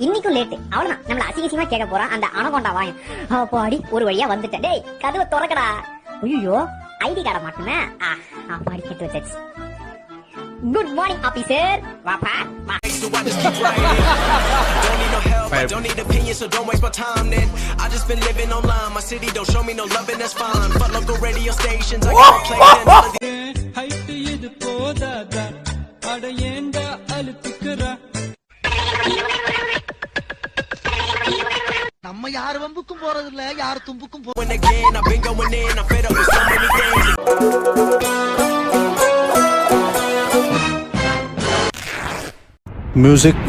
இன்னைக்கும் லேட்டு அவ்வளவுதான். நம்மள அசிங்கமா கேட்க போறான் அந்த அனகொண்டா வாயும். அப்பாடி ஒரு வழியா வந்துட்டேன். டேய் கதவை திறக்கடா. ஐயோ ஐடி கார்ட மாட்டுமே. அப்பாடி கேட்டு வச்சாச்சு. Good morning officer. வாப்பா வா. Don't need opinions, so don't waste my time then. I just been living online. My city don't show me no love and that's fine. But local radio stations, I got play then all of these. Height idu podada adayenda alutukra. நம்ம யார் வம்புக்கும் போறது இல்ல, யார் தும்புக்கும் போ. When again I've been going in, I'm fed up with so many things. Music.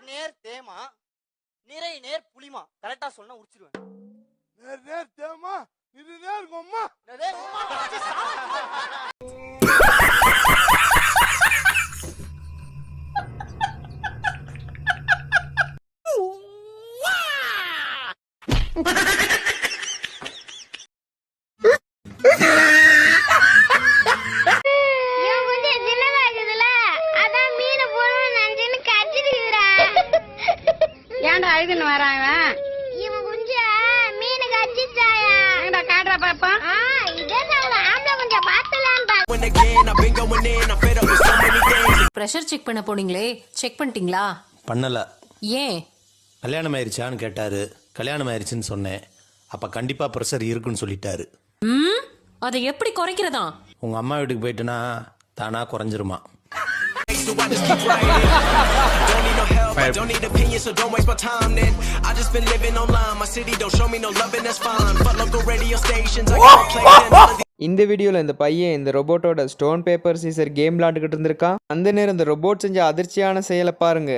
நேர் தேமா நிறை நேர் புளிமா கரெக்டா சொன்னா உரிச்சிடுவேன். நேர் தேமா இது நேர் கொம்மா. ஏன்டா அழுதுன்னு வராங்க? இவன் குஞ்ச மீனுக்கு அடிச்சாயா? எங்கடா காட்டுற பாப்பா? இதே நான் ஆம்பளை குஞ்ச பார்த்தலாம் பா. When again I've been going in, I'm fed up with so many things. Pressure check பண்ண போனீங்களே, செக் பண்ணிட்டீங்களா? பண்ணல. ஏன்? கல்யாணம் ஆயிருச்சான்னு கேட்டாரு. கல்யாணம் ஆயிருச்சுன்னு சொன்னேன். அப்ப கண்டிப்பா ப்ரெஷர் இருக்குன்னு சொல்லிட்டாரு. அதை எப்படி குறைக்கிறதா? உங்க அம்மா வீட்டுக்கு போயிட்டுனா தானா குறைஞ்சிருமா? So I just keep writing. Don't need no help, I don't need opinions, so don't waste my time then. I just been living online. My city don't show me no love and that's fine. But local radio stations, I got play then all of these. இந்த வீடியோல இந்த பையன் இந்த ரோபோட்டோட stone paper Caesar game விளையாண்டுகிட்டு இருந்திருக்கான். அந்த நேரம் இந்த ரோபோட் செஞ்ச அதிர்ச்சியான செயலை பாருங்க.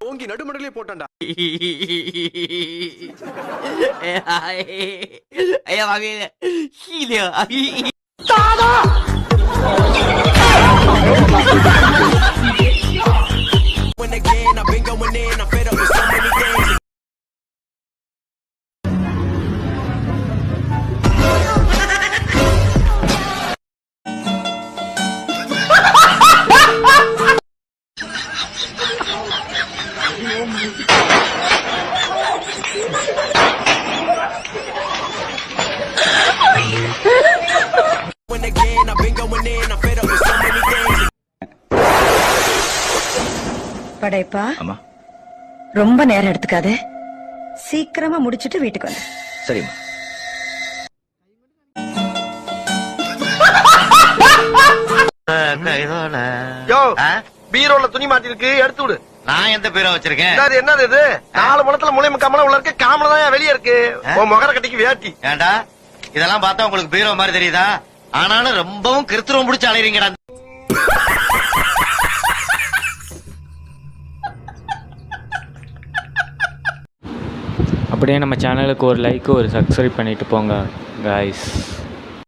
ஓங்கி நடுமடலே போட்டான்டா. When again I've been going in, I'm fed up with so many things. When again I've been going in, I'm fed up with so many things. படைப்பா ரொம்ப நேரம் எடுத்துக்காதே, சீக்கிரமா முடிச்சிட்டு வீட்டுக்கு வந்து. சரிம்மா. யோ பீரோல துணி மாட்டி இருக்கு, எடுத்து விடு. நான் எந்த பீரோ வச்சிருக்கேன்? என்னது இது? 4 முழத்துல முளையும் கமல உள்ள இருக்கு, காமல தான் வெளியே இருக்கு. உன் முகர கட்டிக்கு வேட்டி. ஏண்டா இதெல்லாம் பார்த்தா உங்களுக்கு பீரோ மாதிரி தெரியுதா? ஆனாலும் ரொம்பவும் கிருத்துவம் பிடிச்சு அலையறீங்கடா. அப்படியே நம்ம சேனலுக்கு ஒரு லைக் ஒரு சப்ஸ்கிரைப் பண்ணிட்டு போங்க गाइस.